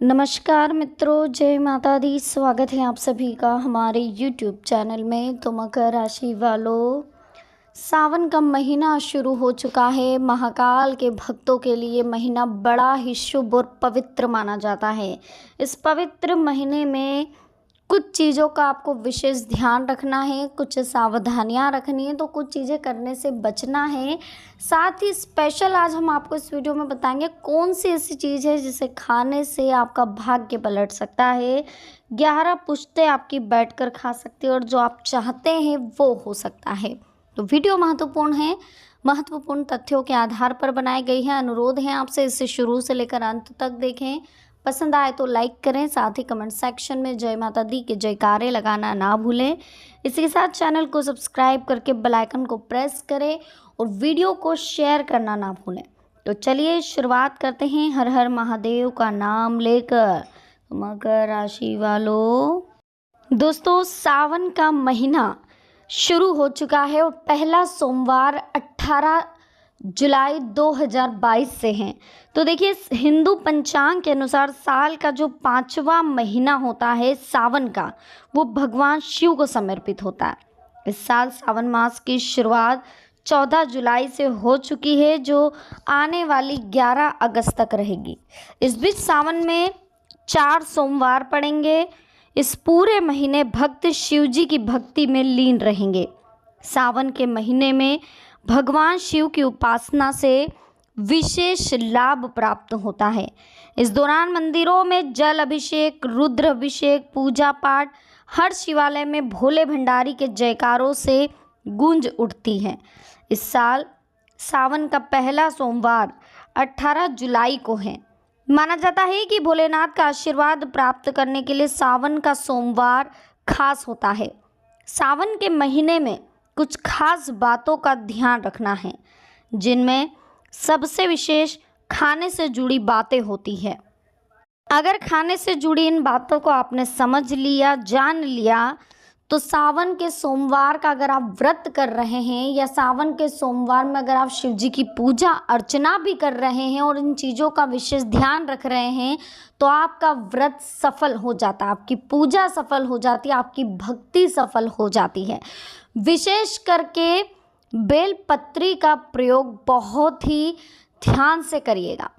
नमस्कार मित्रों, जय माता दी। स्वागत है आप सभी का हमारे YouTube चैनल में। तो मकर राशि वालों, सावन का महीना शुरू हो चुका है। महाकाल के भक्तों के लिए महीना बड़ा ही शुभ और पवित्र माना जाता है। इस पवित्र महीने में कुछ चीज़ों का आपको विशेष ध्यान रखना है, कुछ सावधानियां रखनी है, तो कुछ चीज़ें करने से बचना है। साथ ही स्पेशल आज हम आपको इस वीडियो में बताएंगे कौन सी ऐसी चीज़ है जिसे खाने से आपका भाग्य पलट सकता है। 11 पुश्तें आपकी बैठकर खा सकती है और जो आप चाहते हैं वो हो सकता है। तो वीडियो महत्वपूर्ण है, महत्वपूर्ण तथ्यों के आधार पर बनाई गई है। अनुरोध है आपसे इसे शुरू से लेकर अंत तक देखें। पसंद आए तो लाइक करें, साथ ही कमेंट सेक्शन में जय माता दी के जयकारे लगाना ना भूलें। इसी के साथ चैनल को सब्सक्राइब करके बेल आइकन को प्रेस करें और वीडियो को शेयर करना ना भूलें। तो चलिए शुरुआत करते हैं हर हर महादेव का नाम लेकर। मकर राशि वालों, दोस्तों सावन का महीना शुरू हो चुका है और पहला सोमवार 18 जुलाई 2022 से हैं। तो देखिए, हिंदू पंचांग के अनुसार साल का जो 5वां महीना होता है सावन का, वो भगवान शिव को समर्पित होता है। इस साल सावन मास की शुरुआत 14 जुलाई से हो चुकी है, जो आने वाली 11 अगस्त तक रहेगी। इस बीच सावन में 4 सोमवार पड़ेंगे। इस पूरे महीने भक्त शिव जी की भक्ति में लीन रहेंगे। सावन के महीने में भगवान शिव की उपासना से विशेष लाभ प्राप्त होता है। इस दौरान मंदिरों में जल अभिषेक, रुद्र अभिषेक, पूजा पाठ, हर शिवालय में भोले भंडारी के जयकारों से गूंज उठती है। इस साल सावन का पहला सोमवार 18 जुलाई को है। माना जाता है कि भोलेनाथ का आशीर्वाद प्राप्त करने के लिए सावन का सोमवार खास होता है। सावन के महीने में कुछ खास बातों का ध्यान रखना है, जिनमें सबसे विशेष खाने से जुड़ी बातें होती है। अगर खाने से जुड़ी इन बातों को आपने समझ लिया, जान लिया, तो सावन के सोमवार का अगर आप व्रत कर रहे हैं या सावन के सोमवार में अगर आप शिव जी की पूजा अर्चना भी कर रहे हैं और इन चीज़ों का विशेष ध्यान रख रहे हैं, तो आपका व्रत सफल हो जाता है, आपकी पूजा सफल हो जाती है, आपकी भक्ति सफल हो जाती है। विशेष करके बेलपत्री का प्रयोग बहुत ही ध्यान से करिएगा।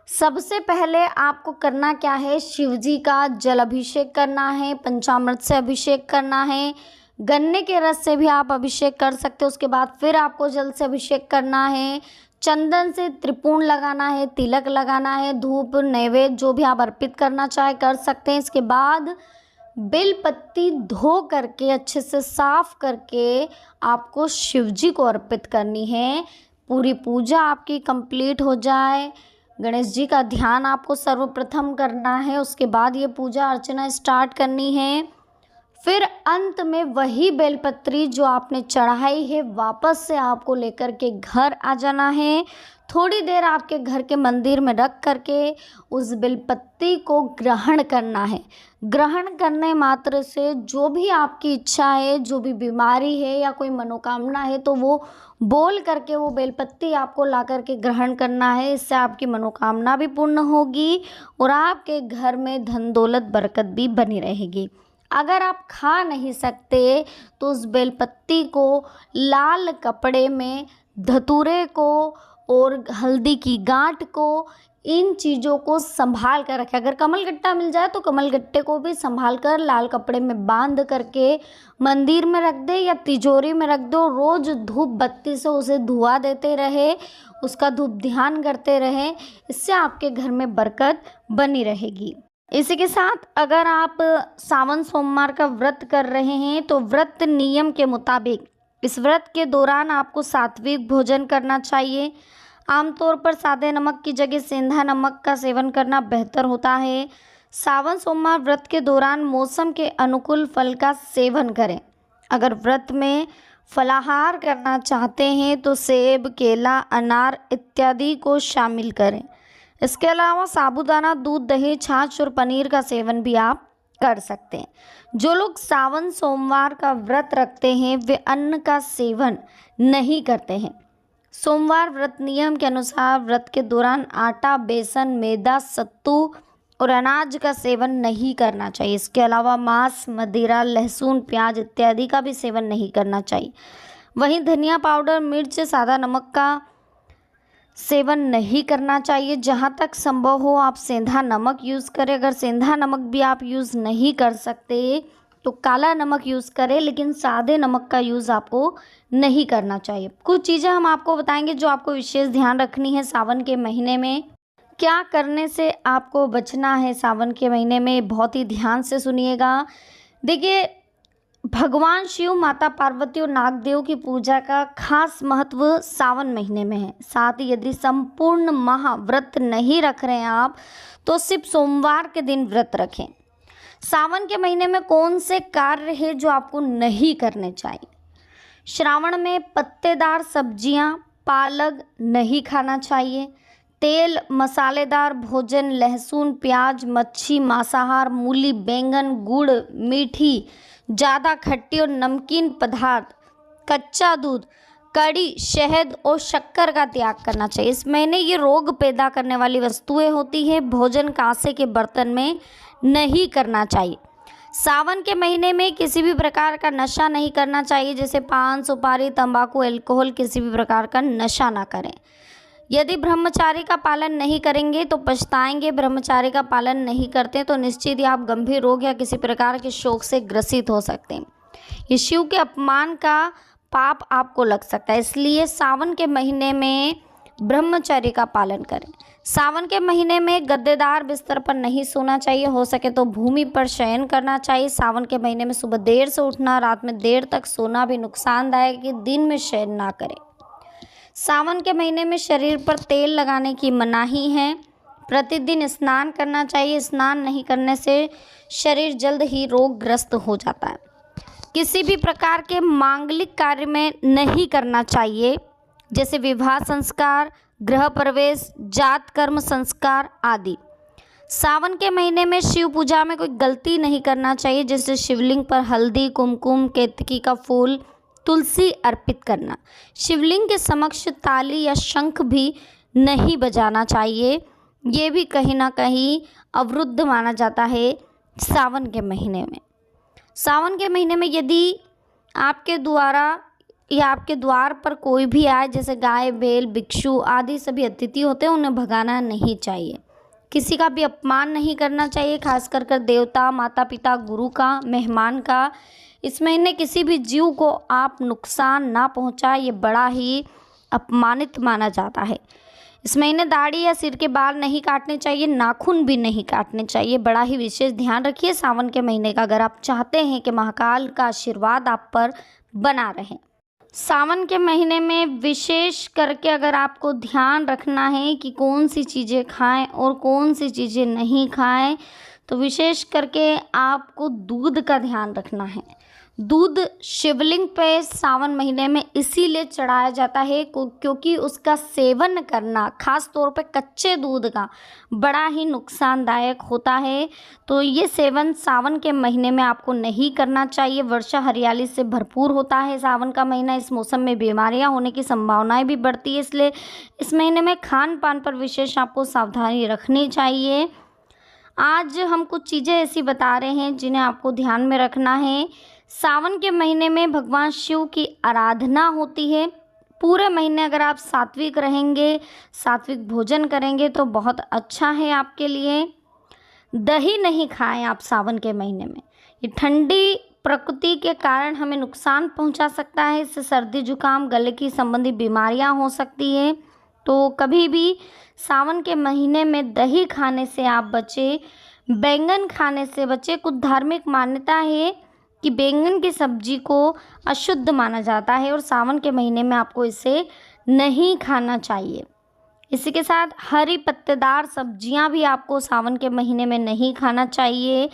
सबसे पहले आपको करना क्या है, शिव जी का जल अभिषेक करना है, पंचामृत से अभिषेक करना है, गन्ने के रस से भी आप अभिषेक कर सकते हो। उसके बाद फिर आपको जल से अभिषेक करना है, चंदन से त्रिपुण लगाना है, तिलक लगाना है, धूप नैवेद्य जो भी आप अर्पित करना चाहे कर सकते हैं। इसके बाद बेलपत्ती धो करके अच्छे से साफ करके आपको शिव जी को अर्पित करनी है। पूरी पूजा आपकी कंप्लीट हो जाए, गणेश जी का ध्यान आपको सर्वप्रथम करना है, उसके बाद ये पूजा अर्चना स्टार्ट करनी है। फिर अंत में वही बेलपत्री जो आपने चढ़ाई है वापस से आपको लेकर के घर आ जाना है। थोड़ी देर आपके घर के मंदिर में रख करके उस बेलपत्ती को ग्रहण करना है। ग्रहण करने मात्र से जो भी आपकी इच्छा है, जो भी बीमारी है या कोई मनोकामना है, तो वो बोल करके वो बेलपत्ती आपको ला करके ग्रहण करना है। इससे आपकी मनोकामना भी पूर्ण होगी और आपके घर में धन दौलत बरकत भी बनी रहेगी। अगर आप खा नहीं सकते तो उस बेलपत्ती को लाल कपड़े में धतूरे को और हल्दी की गांठ को, इन चीज़ों को संभाल कर रखें। अगर कमलगट्टा मिल जाए तो कमलगट्टे को भी संभाल कर लाल कपड़े में बांध करके मंदिर में रख दे या तिजोरी में रख दो। रोज़ धूप बत्ती से उसे धुआं देते रहे, उसका धूप ध्यान करते रहे, इससे आपके घर में बरकत बनी रहेगी। इसी के साथ अगर आप सावन सोमवार का व्रत कर रहे हैं तो व्रत नियम के मुताबिक इस व्रत के दौरान आपको सात्विक भोजन करना चाहिए। आमतौर पर सादे नमक की जगह सेंधा नमक का सेवन करना बेहतर होता है। सावन सोमवार व्रत के दौरान मौसम के अनुकूल फल का सेवन करें। अगर व्रत में फलाहार करना चाहते हैं तो सेब, केला, अनार इत्यादि को शामिल करें। इसके अलावा साबूदाना, दूध, दही, छाछ और पनीर का सेवन भी आप कर सकते हैं। जो लोग सावन सोमवार का व्रत रखते हैं वे अन्न का सेवन नहीं करते हैं। सोमवार व्रत नियम के अनुसार व्रत के दौरान आटा, बेसन, मैदा, सत्तू और अनाज का सेवन नहीं करना चाहिए। इसके अलावा मांस, मदिरा, लहसुन, प्याज इत्यादि का भी सेवन नहीं करना चाहिए। वहीं धनिया पाउडर, मिर्च, सादा नमक का सेवन नहीं करना चाहिए। जहाँ तक संभव हो आप सेंधा नमक यूज़ करें। अगर सेंधा नमक भी आप यूज़ नहीं कर सकते तो काला नमक यूज़ करें, लेकिन सादे नमक का यूज़ आपको नहीं करना चाहिए। कुछ चीज़ें हम आपको बताएंगे जो आपको विशेष ध्यान रखनी है सावन के महीने में। क्या करने से आपको बचना है सावन के महीने में, बहुत ही ध्यान से सुनिएगा। देखिए, भगवान शिव, माता पार्वती और नागदेव की पूजा का खास महत्व सावन महीने में है। साथ ही यदि संपूर्ण माह व्रत नहीं रख रहे हैं आप, तो सिर्फ सोमवार के दिन व्रत रखें। सावन के महीने में कौन से कार्य है जो आपको नहीं करने चाहिए? श्रावण में पत्तेदार सब्जियां, पालक नहीं खाना चाहिए। तेल मसालेदार भोजन, लहसुन, प्याज, मच्छी, मांसाहार, मूली, बैंगन, गुड़, मीठी, ज़्यादा खट्टी और नमकीन पदार्थ, कच्चा दूध, कड़ी, शहद और शक्कर का त्याग करना चाहिए। इस महीने ये रोग पैदा करने वाली वस्तुएं होती हैं। भोजन कांसे के बर्तन में नहीं करना चाहिए। सावन के महीने में किसी भी प्रकार का नशा नहीं करना चाहिए, जैसे पान, सुपारी, तंबाकू, अल्कोहल, किसी भी प्रकार का नशा ना करें। यदि ब्रह्मचारी का पालन नहीं करेंगे तो पछताएंगे। ब्रह्मचारी का पालन नहीं करते तो निश्चित ही आप गंभीर रोग या किसी प्रकार के शोक से ग्रसित हो सकते हैं। ये शिव के अपमान का पाप आपको लग सकता है, इसलिए सावन के महीने में ब्रह्मचर्य का पालन करें। सावन के महीने में गद्देदार बिस्तर पर नहीं सोना चाहिए। हो सके तो भूमि पर शयन करना चाहिए। सावन के महीने में सुबह देर से उठना, रात में देर तक सोना भी नुकसानदायक है। दिन में शयन ना करें। सावन के महीने में शरीर पर तेल लगाने की मनाही है। प्रतिदिन स्नान करना चाहिए। स्नान नहीं करने से शरीर जल्द ही रोगग्रस्त हो जाता है। किसी भी प्रकार के मांगलिक कार्य में नहीं करना चाहिए, जैसे विवाह संस्कार, गृह प्रवेश, जात कर्म संस्कार आदि। सावन के महीने में शिव पूजा में कोई गलती नहीं करना चाहिए, जैसे शिवलिंग पर हल्दी, कुमकुम, केतकी का फूल, तुलसी अर्पित करना। शिवलिंग के समक्ष ताली या शंख भी नहीं बजाना चाहिए। ये भी कहीं ना कहीं अवरुद्ध माना जाता है सावन के महीने में। सावन के महीने में यदि आपके द्वारा या आपके द्वार पर कोई भी आए, जैसे गाय, बैल, भिक्षु आदि सभी अतिथि होते हैं, उन्हें भगाना नहीं चाहिए। किसी का भी अपमान नहीं करना चाहिए, खास कर देवता, माता पिता, गुरु का, मेहमान का। इस महीने किसी भी जीव को आप नुकसान ना पहुंचाए, ये बड़ा ही अपमानित माना जाता है। इस महीने दाढ़ी या सिर के बाल नहीं काटने चाहिए, नाखून भी नहीं काटने चाहिए। बड़ा ही विशेष ध्यान रखिए सावन के महीने का, अगर आप चाहते हैं कि महाकाल का आशीर्वाद आप पर बना रहे। सावन के महीने में विशेष करके अगर आपको ध्यान रखना है कि कौन सी चीज़ें खाएं और कौन सी चीज़ें नहीं खाएं, तो विशेष करके आपको दूध का ध्यान रखना है। दूध शिवलिंग पे सावन महीने में इसीलिए चढ़ाया जाता है क्योंकि उसका सेवन करना, खास तौर पे कच्चे दूध का, बड़ा ही नुकसानदायक होता है। तो ये सेवन सावन के महीने में आपको नहीं करना चाहिए। वर्षा हरियाली से भरपूर होता है सावन का महीना। इस मौसम में बीमारियां होने की संभावनाएं भी बढ़ती है, इसलिए इस महीने में खान पान पर विशेष आपको सावधानी रखनी चाहिए। आज हम कुछ चीज़ें ऐसी बता रहे हैं जिन्हें आपको ध्यान में रखना है। सावन के महीने में भगवान शिव की आराधना होती है। पूरे महीने अगर आप सात्विक रहेंगे, सात्विक भोजन करेंगे तो बहुत अच्छा है आपके लिए। दही नहीं खाएं आप सावन के महीने में, ये ठंडी प्रकृति के कारण हमें नुकसान पहुंचा सकता है। इससे सर्दी जुकाम, गले की संबंधी बीमारियां हो सकती है। तो कभी भी सावन के महीने में दही खाने से आप बचें, बैंगन खाने से बचें। कुछ धार्मिक मान्यता है कि बैंगन की सब्जी को अशुद्ध माना जाता है और सावन के महीने में आपको इसे नहीं खाना चाहिए। इसी के साथ हरी पत्तेदार सब्जियां भी आपको सावन के महीने में नहीं खाना चाहिए।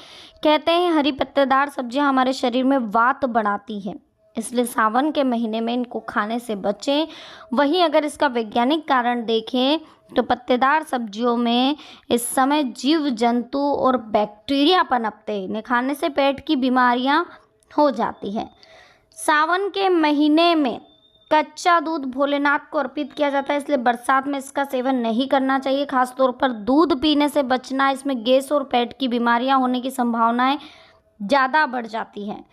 कहते हैं हरी पत्तेदार सब्जियां हमारे शरीर में वात बढ़ाती है, इसलिए सावन के महीने में इनको खाने से बचें। वहीं अगर इसका वैज्ञानिक कारण देखें तो पत्तेदार सब्जियों में इस समय जीव जंतु और बैक्टीरिया पनपते हैं, इन्हें खाने से पेट की बीमारियां हो जाती हैं। सावन के महीने में कच्चा दूध भोलेनाथ को अर्पित किया जाता है, इसलिए बरसात में इसका सेवन नहीं करना चाहिए। खासतौर पर दूध पीने से बचना, इसमें गैस और पेट की बीमारियां होने की संभावनाएं ज़्यादा बढ़ जाती हैं।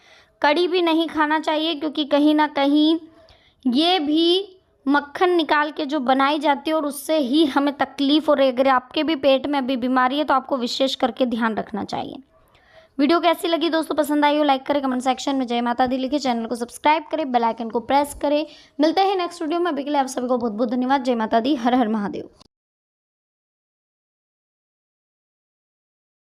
कड़ी भी नहीं खाना चाहिए, क्योंकि कहीं ना कहीं ये भी मक्खन निकाल के जो बनाई जाती है और उससे ही हमें तकलीफ हो रही है। अगर आपके भी पेट में अभी बीमारी है तो आपको विशेष करके ध्यान रखना चाहिए। वीडियो कैसी लगी दोस्तों, पसंद आई हो लाइक करें, कमेंट सेक्शन में जय माता दी लिखे, चैनल को सब्सक्राइब करें, बेल आइकन को प्रेस करें। मिलते हैं नेक्स्ट वीडियो में। अभी के लिए आप सभी को बहुत बहुत धन्यवाद। जय माता दी, हर हर महादेव।